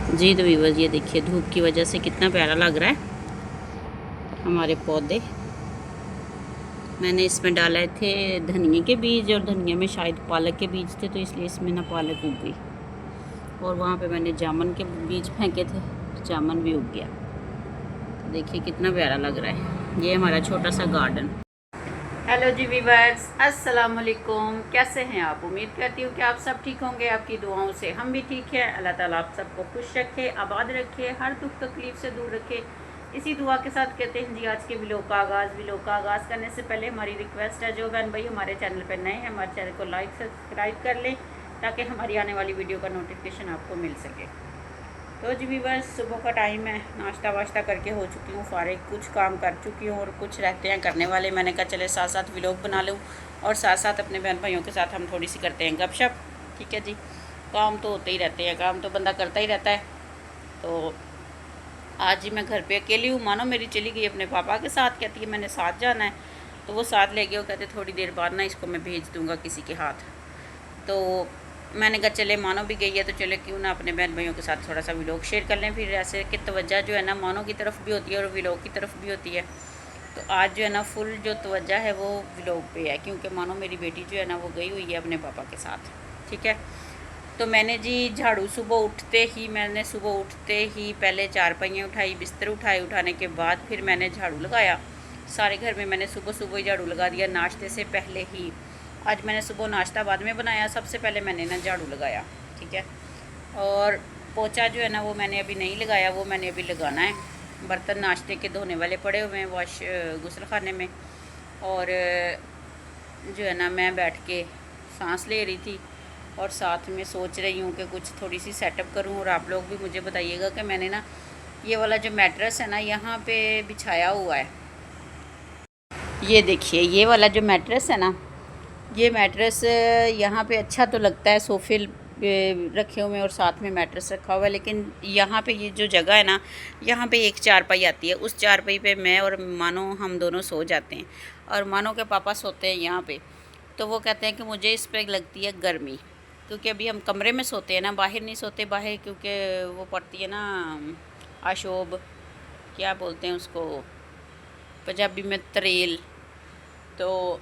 जी तो व्यूअर्स ये देखिए धूप की वजह से कितना प्यारा लग रहा है हमारे पौधे। मैंने इसमें डाले थे धनिए के बीज और धनिया में शायद पालक के बीज थे, तो इसलिए इसमें ना पालक उग गई। और वहाँ पे मैंने जामुन के बीज फेंके थे, जामुन भी उग गया। तो देखिए कितना प्यारा लग रहा है। ये हमारा छोटा सा गार्डन। हेलो जी वीवर्स, अस्सलाम वालेकुम। कैसे हैं आप? उम्मीद करती हूँ कि आप सब ठीक होंगे। आपकी दुआओं से हम भी ठीक हैं। अल्लाह ताला आप सबको खुश रखे, आबाद रखे, हर दुख तकलीफ से दूर रखे। इसी दुआ के साथ कहते हैं जी आज के व्लॉग का आगाज़ करने से पहले हमारी रिक्वेस्ट है, जो बहन भाई हमारे चैनल पर नए हैं हमारे चैनल को लाइक सब्सक्राइब कर लें ताकि हमारी आने वाली वीडियो का नोटिफिकेशन आपको मिल सके। तो जी भी बस सुबह का टाइम है, नाश्ता वाश्ता करके हो चुकी हूँ फारिग, कुछ काम कर चुकी हूँ और कुछ रहते हैं करने वाले। मैंने कहा चले साथ साथ व्लॉग बना लूँ और साथ साथ अपने बहन भाइयों के साथ हम थोड़ी सी करते हैं गपशप। ठीक है जी, काम तो होते ही रहते हैं, काम तो बंदा करता ही रहता है। तो आज ही मैं घर पे अकेली हूँ। मानो मेरी चली गई अपने पापा के साथ, कहती है मैंने साथ जाना है, तो वो साथ ले गए। वो कहते थोड़ी देर बाद ना इसको मैं भेज दूँगा किसी के हाथ। तो मैंने कहा चले मानो भी गई है तो चले क्यों ना अपने बहन भाइयों के साथ थोड़ा सा व्लॉग शेयर कर लें। फिर ऐसे कि तवज्जो जो है ना मानो की तरफ भी होती है और व्लॉग की तरफ भी होती है। तो आज जो है ना फुल जो तवज्जो है वो व्लॉग पे है, क्योंकि मानो मेरी बेटी जो है ना वो गई हुई है अपने पापा के साथ। ठीक है, तो मैंने जी झाड़ू सुबह उठते ही पहले चारपाइयाँ उठाई, बिस्तर उठाए। उठाने के बाद फिर मैंने झाड़ू लगाया। सारे घर में मैंने सुबह सुबह ही झाड़ू लगा दिया, नाश्ते से पहले ही। आज मैंने सुबह नाश्ता बाद में बनाया, सबसे पहले मैंने ना झाड़ू लगाया। ठीक है, और पोछा जो है ना वो मैंने अभी नहीं लगाया, वो मैंने अभी लगाना है। बर्तन नाश्ते के धोने वाले पड़े हुए हैं गुस्ल खाने में। और जो है ना मैं बैठ के सांस ले रही थी और साथ में सोच रही हूँ कि कुछ थोड़ी सी सेटअप करूँ। और आप लोग भी मुझे बताइएगा कि मैंने ना ये वाला जो मैट्रेस है ना यहाँ पे बिछाया हुआ है। ये देखिए ये वाला जो मैट्रेस है ना, ये मैट्रेस यहाँ पे अच्छा तो लगता है, सोफे रखे हुए और साथ में मैट्रेस रखा हुआ है। लेकिन यहाँ पे ये जो जगह है ना, यहाँ पे एक चारपाई आती है, उस चारपाई पे मैं और मानो हम दोनों सो जाते हैं। और मानो के पापा सोते हैं यहाँ पे। तो वो कहते हैं कि मुझे इस पर लगती है गर्मी, क्योंकि अभी हम कमरे में सोते हैं ना, बाहर नहीं सोते। बाहर क्योंकि वो पड़ती है ना आशोब, क्या बोलते हैं उसको पंजाबी में, तरेल, तो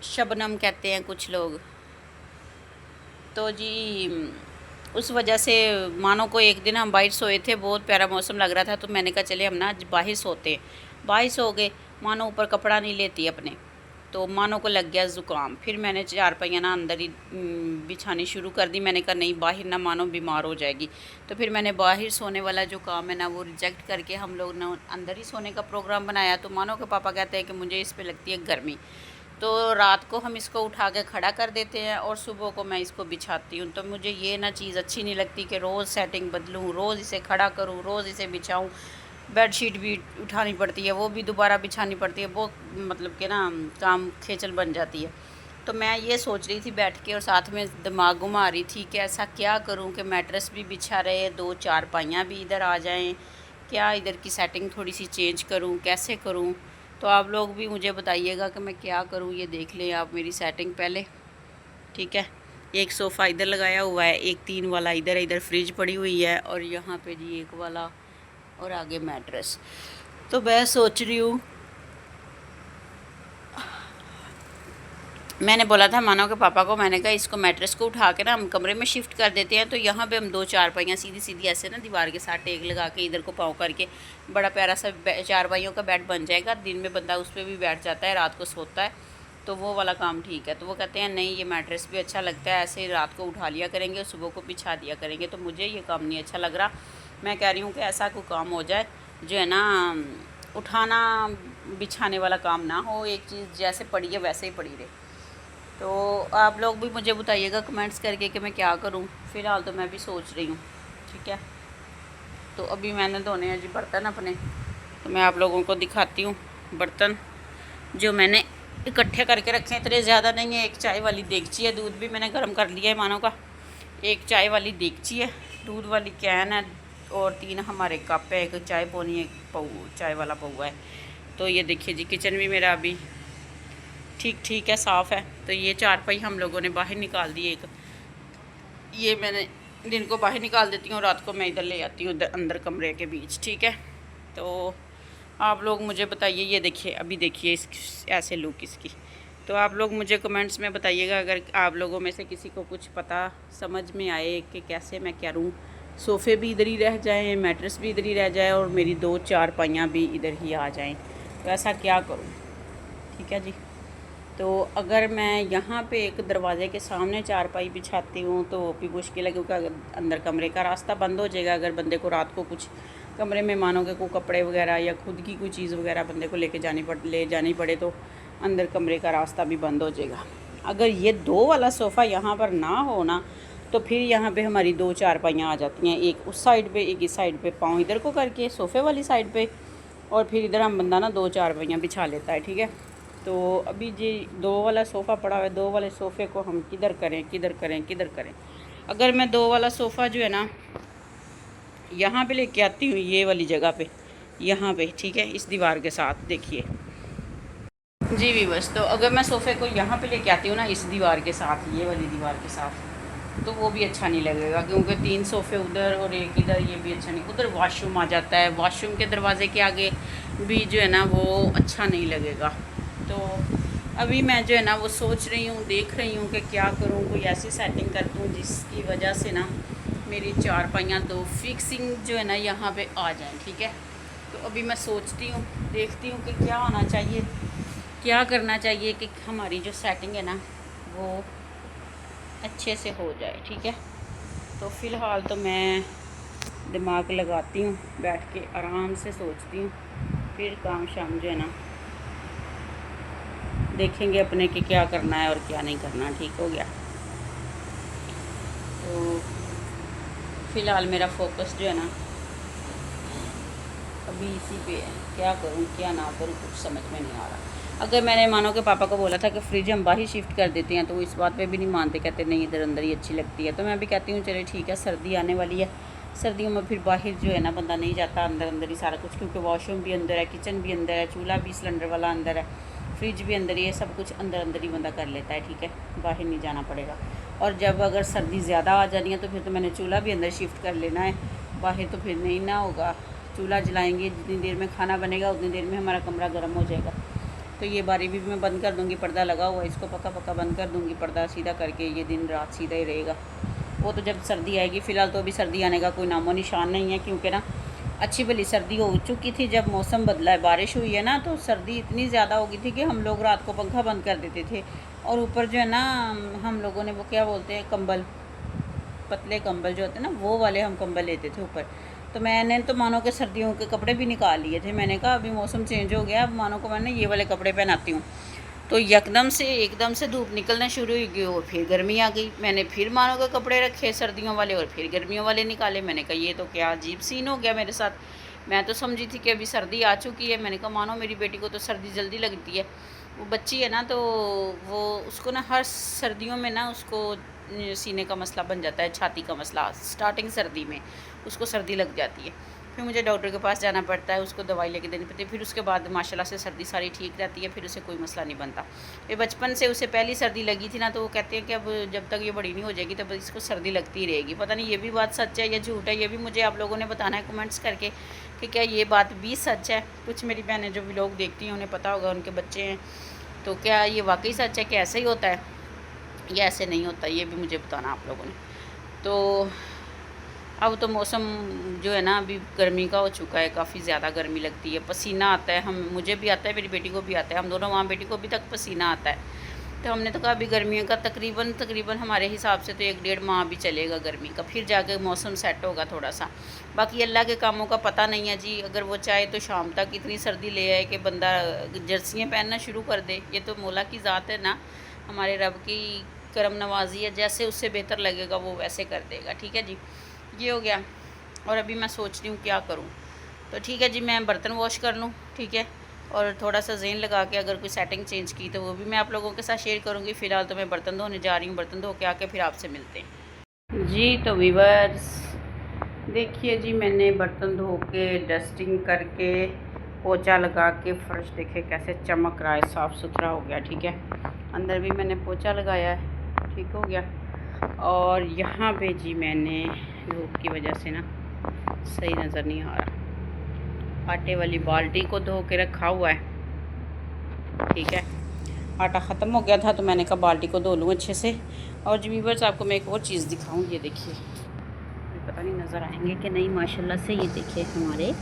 शबनम कहते हैं कुछ लोग। तो जी उस वजह से मानो को एक दिन हम बाहर सोए थे, बहुत प्यारा मौसम लग रहा था, तो मैंने कहा चले हम ना बाहर सोते हैं। बाहर सो गए, मानो ऊपर कपड़ा नहीं लेती अपने, तो मानो को लग गया ज़ुकाम। फिर मैंने चारपाइयाँ ना अंदर ही बिछानी शुरू कर दी। मैंने कहा नहीं बाहर ना मानो बीमार हो जाएगी। तो फिर मैंने बाहर सोने वाला जो काम है ना वो रिजेक्ट करके हम लोग ना अंदर ही सोने का प्रोग्राम बनाया। तो मानो के पापा कहते हैं कि मुझे इस पर लगती है गर्मी, तो रात को हम इसको उठा के खड़ा कर देते हैं और सुबह को मैं इसको बिछाती हूँ। तो मुझे ये ना चीज़ अच्छी नहीं लगती कि रोज़ सेटिंग बदलूँ, रोज़ इसे खड़ा करूँ, रोज़ इसे बिछाऊँ। बेडशीट भी उठानी पड़ती है, वो भी दोबारा बिछानी पड़ती है, वो मतलब कि ना काम खेचल बन जाती है। तो मैं ये सोच रही थी बैठ के और साथ में दिमाग घुमा रही थी कि ऐसा क्या करूं कि मैट्रेस भी बिछा रहे, दो चारपाइयाँ भी इधर आ जाएं, क्या इधर की सेटिंग थोड़ी सी चेंज करूं, कैसे करूं। तो आप लोग भी मुझे बताइएगा कि मैं क्या करूं। ये देख लें आप मेरी सेटिंग पहले। ठीक है, एक सोफ़ा इधर लगाया हुआ है, एक 3 वाला इधर, इधर फ्रिज पड़ी हुई है और यहाँ पे जी एक वाला और आगे मैट्रेस। तो मैं सोच रही हूँ, मैंने बोला था मानो के पापा को, मैंने कहा इसको मैट्रेस को उठा के ना हम कमरे में शिफ्ट कर देते हैं। तो यहाँ पे हम दो चारपाइयाँ सीधी सीधी ऐसे ना दीवार के साथ टेक लगा के इधर को पाँव करके बड़ा प्यारा सा चारपाइयों का बेड बन जाएगा। दिन में बंदा उस पर भी बैठ जाता है, रात को सोता है, तो वो वाला काम ठीक है। तो वो कहते हैं नहीं ये मैट्रेस भी अच्छा लगता है, ऐसे रात को उठा लिया करेंगे और सुबह को बिछा दिया करेंगे। तो मुझे ये काम नहीं अच्छा लग रहा। मैं कह रही हूँ कि ऐसा कोई काम हो जाए जो है ना उठाना बिछाने वाला काम ना हो, एक चीज़ जैसे पड़ी है वैसे ही पड़ी रहे। तो आप लोग भी मुझे बताइएगा कमेंट्स करके कि मैं क्या करूं। फ़िलहाल तो मैं भी सोच रही हूँ। ठीक है, तो अभी मैंने धोने हैं जी बर्तन अपने, तो मैं आप लोगों को दिखाती हूँ बर्तन जो मैंने इकट्ठे करके रखे हैं। इतने ज़्यादा नहीं है, एक चाय वाली देगची है, दूध भी मैंने गर्म कर लिया है मानो का। एक चाय वाली देगची है, दूध वाली कैन है और 3 हमारे कप है, एक चाय पोनी, एक पऊ चाय वाला पौआ है। तो ये देखिए जी किचन भी मेरा अभी ठीक है, साफ़ है। तो ये चारपाई हम लोगों ने बाहर निकाल दी एक, ये मैंने दिन को बाहर निकाल देती हूँ, रात को मैं इधर ले आती हूँ अंदर कमरे के बीच। ठीक है, तो आप लोग मुझे बताइए, ये देखिए अभी देखिए इस ऐसे लुक इसकी। तो आप लोग मुझे कमेंट्स में बताइएगा अगर आप लोगों में से किसी को कुछ पता समझ में आए कि कैसे मैं करूँ, सोफ़े भी इधर ही रह जाएं, मैट्रेस भी इधर ही रह जाए और मेरी 2 चारपाइयाँ भी इधर ही आ जाएं, तो ऐसा क्या करूँ। ठीक है जी, तो अगर मैं यहाँ पे एक दरवाज़े के सामने चारपाई बिछाती हूँ तो वो भी मुश्किल है, क्योंकि अंदर कमरे का रास्ता बंद हो जाएगा। अगर बंदे को रात को कुछ कमरे में मानो कि कोई कपड़े वगैरह या खुद की कोई चीज़ वगैरह बंदे को ले जानी पड़े तो अंदर कमरे का रास्ता भी बंद हो जाएगा। अगर ये 2 वाला सोफ़ा यहाँ पर ना हो ना, तो फिर यहाँ पे हमारी 2 चारपाइयाँ आ जाती हैं, एक उस साइड पे एक इस साइड पे, पाँव इधर को करके सोफ़े वाली साइड पे, और फिर इधर हम बंदा ना 2 चारपाइयाँ बिछा लेता है। ठीक है, तो अभी जी 2 वाला सोफ़ा पड़ा हुआ है, 2 वाले सोफ़े को हम किधर करें। अगर मैं 2 वाला सोफ़ा जो है ना यहाँ पे लेके आती हूँ, ये वाली जगह पे, यहाँ पे, ठीक है, इस दीवार के साथ देखिए जी भी बस। तो अगर मैं सोफ़े को यहाँ पे लेके आती हूँ ना, इस दीवार के साथ, ये वाली दीवार के साथ, तो वो भी अच्छा नहीं लगेगा, क्योंकि 3 सोफ़े उधर और एक इधर, ये भी अच्छा नहीं। उधर वॉशरूम आ जाता है, वॉशरूम के दरवाजे के आगे भी जो है ना वो अच्छा नहीं लगेगा। तो अभी मैं जो है ना वो सोच रही हूँ, देख रही हूँ कि क्या करूँ, कोई ऐसी सेटिंग कर दूँ जिसकी वजह से ना मेरी चारपाइयाँ 2 फिक्सिंग जो है ना यहाँ पे आ जाएं। ठीक है, तो अभी मैं सोचती हूँ, देखती हूँ कि क्या होना चाहिए, क्या करना चाहिए कि हमारी जो सेटिंग है ना वो अच्छे से हो जाए। ठीक है, तो फ़िलहाल तो मैं दिमाग लगाती हूँ, बैठ के आराम से सोचती हूँ, फिर काम शाम जो है ना देखेंगे अपने कि क्या करना है और क्या नहीं करना। ठीक हो गया, तो फ़िलहाल मेरा फोकस जो है ना अभी इसी पे है, क्या करूँ क्या ना करूँ कुछ समझ में नहीं आ रहा। अगर मैंने मानो कि पापा को बोला था कि फ्रिज हम बाहर शिफ्ट कर देते हैं, तो वो इस बात पे भी नहीं मानते, कहते नहीं इधर अंदर ही अच्छी लगती है। तो मैं भी कहती हूँ चले ठीक है, सर्दी आने वाली है, सर्दियों में फिर बाहर जो है ना बंदा नहीं जाता, अंदर अंदर ही सारा कुछ, क्योंकि वॉशरूम भी अंदर है, किचन भी अंदर है, चूल्हा भी सिलेंडर वाला अंदर है, फ्रिज भी अंदर ही है, सब कुछ अंदर अंदर ही बंदा कर लेता है। ठीक है, बाहर नहीं जाना पड़ेगा। और जब अगर सर्दी ज़्यादा आ जानी है तो फिर तो मैंने चूल्हा भी अंदर शिफ्ट कर लेना है, बाहर तो फिर नहीं ना होगा। चूल्हा जलाएंगे, जितनी देर में खाना बनेगा उतनी देर में हमारा कमरा गर्म हो जाएगा। तो ये बारी भी मैं बंद कर दूँगी, पर्दा लगा हुआ है, इसको पक्का बंद कर दूँगी, पर्दा सीधा करके, ये दिन रात सीधा ही रहेगा। वो तो जब सर्दी आएगी, फ़िलहाल तो अभी सर्दी आने का कोई नामो निशान नहीं है, क्योंकि ना अच्छी भली सर्दी हो चुकी थी। जब मौसम बदला है, बारिश हुई है ना, तो सर्दी इतनी ज़्यादा हो गई थी कि हम लोग रात को पंखा बंद कर देते थे, और ऊपर जो है ना हम लोगों ने वो क्या बोलते हैं, कंबल, पतले कंबल जो होते हैं ना, वो वाले हम कंबल लेते थे ऊपर। तो मैंने तो मानो के सर्दियों के कपड़े भी निकाल लिए थे। मैंने कहा अभी मौसम चेंज हो गया, अब मानो को मैंने ये वाले कपड़े पहनाती हूँ। तो एकदम से धूप निकलना शुरू हो गई और फिर गर्मी आ गई। मैंने फिर मानो के कपड़े रखे सर्दियों वाले और फिर गर्मियों वाले निकाले। मैंने कहा ये तो क्या अजीब सीन हो गया मेरे साथ। मैं तो समझी थी कि अभी सर्दी आ चुकी है। मैंने कहा मानो मेरी बेटी को तो सर्दी जल्दी लगती है, वो बच्ची है ना, तो वो उसको ना हर सर्दियों में ना उसको सीने का मसला बन जाता है, छाती का मसला, स्टार्टिंग सर्दी में उसको सर्दी लग जाती है। फिर मुझे डॉक्टर के पास जाना पड़ता है, उसको दवाई लेके देनी पड़ती है, फिर उसके बाद माशाल्लाह से सर्दी सारी ठीक रहती है, फिर उसे कोई मसला नहीं बनता। ये बचपन से उसे पहली सर्दी लगी थी ना, तो वो कहते हैं कि अब जब तक ये बड़ी नहीं हो जाएगी तब इसको सर्दी लगती ही रहेगी। पता नहीं ये भी बात सच है या झूठ है, ये भी मुझे आप लोगों ने बताना है कमेंट्स करके कि क्या ये बात भी सच है। कुछ मेरी बहनें जो व्लॉग देखती हैं उन्हें पता होगा, उनके बच्चे हैं, तो क्या ये वाकई सच है कि ऐसा ही होता है या ऐसे नहीं होता, ये भी मुझे बताना आप लोगों ने। तो अब तो मौसम जो है ना अभी गर्मी का हो चुका है, काफ़ी ज़्यादा गर्मी लगती है, पसीना आता है, मुझे भी आता है, मेरी बेटी को भी आता है, हम दोनों माँ बेटी को अभी तक पसीना आता है। तो हमने तो कहा अभी गर्मियों का तकरीबन हमारे हिसाब से तो 1-1.5 माह भी चलेगा गर्मी का, फिर जाके मौसम सेट होगा थोड़ा सा। बाकी अल्लाह के कामों का पता नहीं है जी, अगर वो चाहे तो शाम तक इतनी सर्दी ले आए कि बंदा जर्सियाँ पहनना शुरू कर दे। ये तो मौला की ज़ात है ना, हमारे रब की करम नवाजी है, जैसे उससे बेहतर लगेगा वो वैसे कर देगा। ठीक है जी, ये हो गया। और अभी मैं सोच रही हूँ क्या करूँ। तो ठीक है जी, मैं बर्तन वॉश कर लूँ, ठीक है, और थोड़ा सा ज़ेन लगा के अगर कोई सेटिंग चेंज की तो वो भी मैं आप लोगों के साथ शेयर करूँगी। फ़िलहाल तो मैं बर्तन धोने जा रही हूँ, बर्तन धो के आके फिर आपसे मिलते हैं जी। तो व्यूअर्स देखिए जी, मैंने बर्तन धो के डस्टिंग करके पोछा लगा के फ़र्श देखे कैसे चमक रहा है, साफ़ सुथरा हो गया। ठीक है, अंदर भी मैंने पोछा लगाया है, ठीक हो गया। और यहाँ पे जी मैंने धूप की वजह से ना सही नज़र नहीं आ रहा, आटे वाली बाल्टी को धो के रखा हुआ है। ठीक है, आटा ख़त्म हो गया था तो मैंने कहा बाल्टी को धो लूँ अच्छे से। और जी व्यूअर्स आपको मैं एक और चीज़ दिखाऊँ, ये देखिए, पता नहीं नज़र आएंगे कि नहीं, माशाल्लाह से ये देखिए हमारे